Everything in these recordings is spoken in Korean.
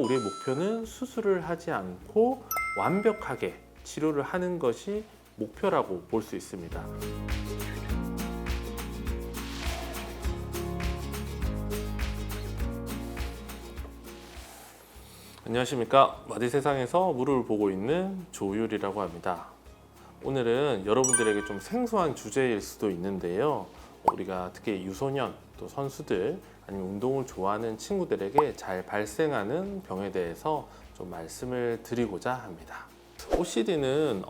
우리의 목표는 수술을 하지 않고 완벽하게 치료를 하는 것이 목표라고 볼 수 있습니다. 안녕하십니까. 마디세상에서 무릎을 보고 있는 조율이라고 합니다. 오늘은 여러분들에게 좀 생소한 주제일 수도 있는데요. 우리가 특히 유소년, 또 선수들, 아니면 운동을 좋아하는 친구들에게 잘 발생하는 병에 대해서 좀 말씀을 드리고자 합니다. OCD는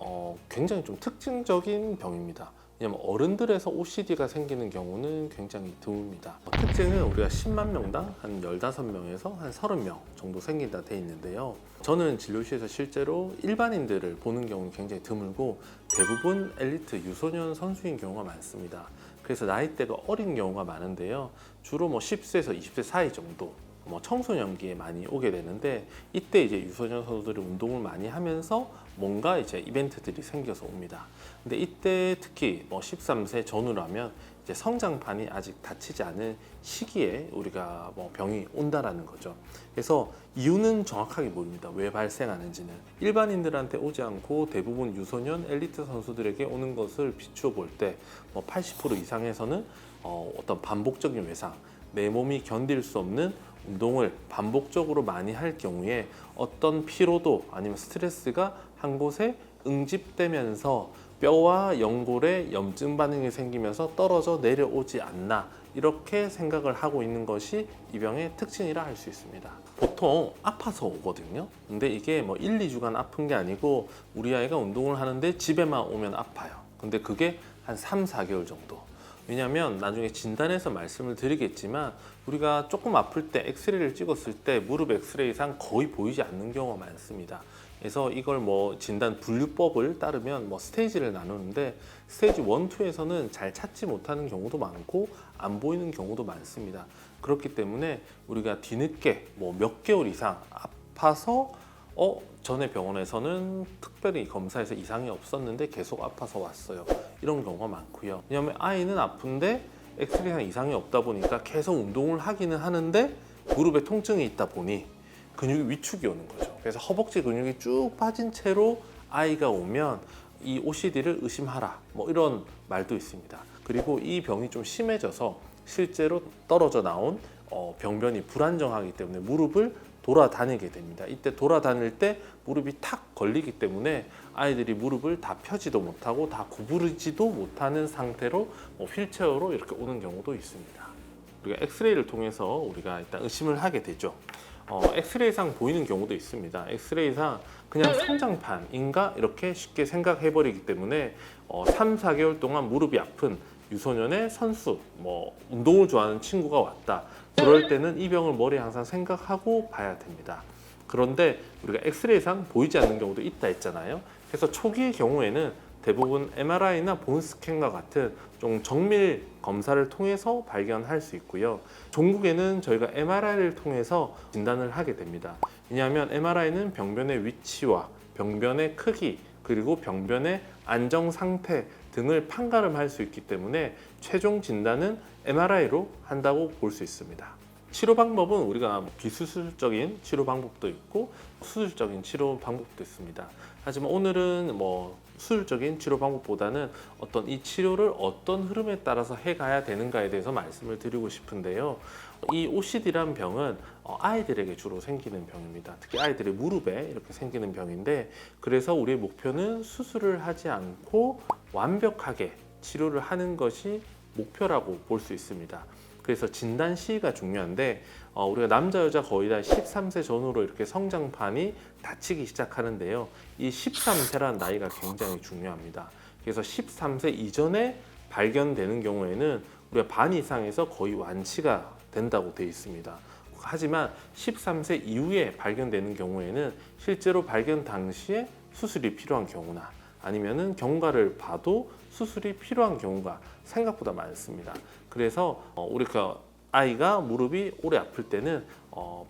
굉장히 좀 특징적인 병입니다. 왜냐하면 어른들에서 OCD가 생기는 경우는 굉장히 드뭅니다. 특징은 우리가 10만 명당 한 15명에서 한 30명 정도 생긴다 돼 있는데요. 저는 진료실에서 실제로 일반인들을 보는 경우는 굉장히 드물고 대부분 엘리트 유소년 선수인 경우가 많습니다. 그래서 나이대가 어린 경우가 많은데요. 주로 10세에서 20세 사이 정도, 청소년기에 많이 오게 되는데, 이때 이제 유소년 선수들이 운동을 많이 하면서 뭔가 이제 이벤트들이 생겨서 옵니다. 근데 이때 특히 13세 전후라면 이제 성장판이 아직 닫히지 않은 시기에 우리가 병이 온다라는 거죠. 그래서 이유는 정확하게 모릅니다. 왜 발생하는지는. 일반인들한테 오지 않고 대부분 유소년 엘리트 선수들에게 오는 것을 비추어 볼 때 80% 이상에서는 어떤 반복적인 외상, 내 몸이 견딜 수 없는 운동을 반복적으로 많이 할 경우에 어떤 피로도 아니면 스트레스가 한 곳에 응집되면서 뼈와 연골에 염증 반응이 생기면서 떨어져 내려오지 않나, 이렇게 생각을 하고 있는 것이 이 병의 특징이라 할 수 있습니다. 보통 아파서 오거든요. 근데 이게 1, 2주간 아픈 게 아니고 우리 아이가 운동을 하는데 집에만 오면 아파요. 근데 그게 한 3, 4개월 정도. 왜냐하면 나중에 진단해서 말씀을 드리겠지만 우리가 조금 아플 때 엑스레이를 찍었을 때 무릎 엑스레이상 거의 보이지 않는 경우가 많습니다. 그래서 이걸 진단 분류법을 따르면 스테이지를 나누는데, 스테이지 1, 2에서는 잘 찾지 못하는 경우도 많고 안 보이는 경우도 많습니다. 그렇기 때문에 우리가 뒤늦게 몇 개월 이상 아파서 전에 병원에서는 특별히 검사해서 이상이 없었는데 계속 아파서 왔어요, 이런 경우가 많고요. 왜냐하면 아이는 아픈데 엑스레이상 이상이 없다 보니까 계속 운동을 하기는 하는데 무릎에 통증이 있다 보니 근육이 위축이 오는 거죠. 그래서 허벅지 근육이 쭉 빠진 채로 아이가 오면 이 OCD를 의심하라, 이런 말도 있습니다. 그리고 이 병이 좀 심해져서 실제로 떨어져 나온 병변이 불안정하기 때문에 무릎을 돌아다니게 됩니다. 이때 돌아다닐 때 무릎이 탁 걸리기 때문에 아이들이 무릎을 다 펴지도 못하고 다 구부리지도 못하는 상태로 휠체어로 이렇게 오는 경우도 있습니다. 우리가 엑스레이를 통해서 우리가 일단 의심을 하게 되죠. 엑스레이상 보이는 경우도 있습니다. 엑스레이상 그냥 성장판인가 이렇게 쉽게 생각해버리기 때문에 3, 4개월 동안 무릎이 아픈 유소년의 선수, 운동을 좋아하는 친구가 왔다. 그럴 때는 이 병을 머리에 항상 생각하고 봐야 됩니다. 그런데 우리가 엑스레이상 보이지 않는 경우도 있다 했잖아요. 그래서 초기의 경우에는 대부분 MRI나 본스캔과 같은 좀 정밀 검사를 통해서 발견할 수 있고요. 종국에는 저희가 MRI를 통해서 진단을 하게 됩니다. 왜냐하면 MRI는 병변의 위치와 병변의 크기, 그리고 병변의 안정 상태 등을 판가름할 수 있기 때문에 최종 진단은 MRI로 한다고 볼 수 있습니다. 치료 방법은 우리가 비수술적인 치료 방법도 있고 수술적인 치료 방법도 있습니다. 하지만 오늘은 수술적인 치료 방법보다는 이 치료를 어떤 흐름에 따라서 해가야 되는가에 대해서 말씀을 드리고 싶은데요. 이 OCD라는 병은 아이들에게 주로 생기는 병입니다. 특히 아이들의 무릎에 이렇게 생기는 병인데, 그래서 우리의 목표는 수술을 하지 않고 완벽하게 치료를 하는 것이 목표라고 볼 수 있습니다. 그래서 진단 시기가 중요한데, 우리가 남자 여자 거의 다 13세 전후로 이렇게 성장판이 닫히기 시작하는데요. 이 13세라는 나이가 굉장히 중요합니다. 그래서 13세 이전에 발견되는 경우에는 우리가 반 이상에서 거의 완치가 된다고 되어 있습니다. 하지만 13세 이후에 발견되는 경우에는 실제로 발견 당시에 수술이 필요한 경우나 아니면은 경과를 봐도 수술이 필요한 경우가 생각보다 많습니다. 그래서 우리가 아이가 무릎이 오래 아플 때는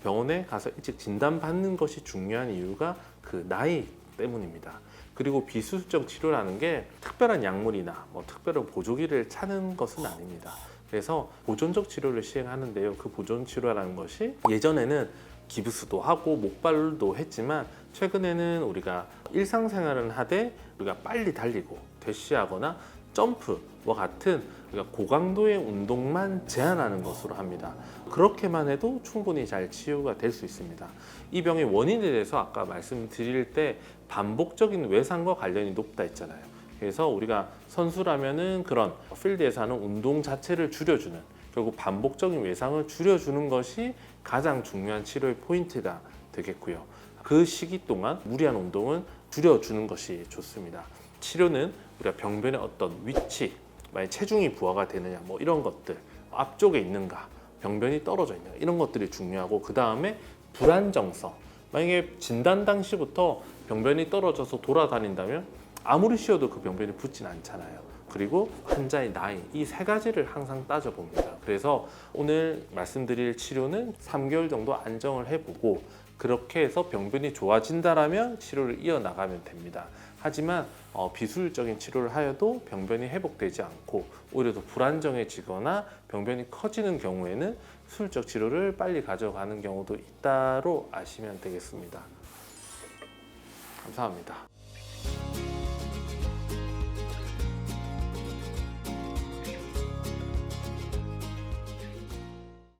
병원에 가서 일찍 진단받는 것이 중요한 이유가 그 나이 때문입니다. 그리고 비수술적 치료라는 게 특별한 약물이나 특별한 보조기를 찾는 것은 아닙니다. 그래서 보존적 치료를 시행하는데요. 그 보존 치료라는 것이 예전에는 기부스도 하고 목발도 했지만 최근에는 우리가 일상생활은 하되 우리가 빨리 달리고 대시하거나 점프와 같은 우리가 고강도의 운동만 제한하는 것으로 합니다. 그렇게만 해도 충분히 잘 치유가 될 수 있습니다. 이 병의 원인에 대해서 아까 말씀드릴 때 반복적인 외상과 관련이 높다 했잖아요. 그래서 우리가 선수라면은 그런 필드에서 하는 운동 자체를 줄여주는, 결국 반복적인 외상을 줄여주는 것이 가장 중요한 치료의 포인트가 되겠고요. 그 시기 동안 무리한 운동은 줄여주는 것이 좋습니다. 치료는 우리가 병변의 어떤 위치, 만약 체중이 부하가 되느냐, 뭐 이런 것들, 앞쪽에 있는가, 병변이 떨어져 있는가, 이런 것들이 중요하고, 그 다음에 불안정성. 만약에 진단 당시부터 병변이 떨어져서 돌아다닌다면 아무리 쉬어도 그 병변이 붙진 않잖아요. 그리고 환자의 나이, 이 세 가지를 항상 따져봅니다. 그래서 오늘 말씀드릴 치료는 3개월 정도 안정을 해보고, 그렇게 해서 병변이 좋아진다라면 치료를 이어나가면 됩니다. 하지만 비수술적인 치료를 하여도 병변이 회복되지 않고 오히려 더 불안정해지거나 병변이 커지는 경우에는 수술적 치료를 빨리 가져가는 경우도 있다로 아시면 되겠습니다. 감사합니다.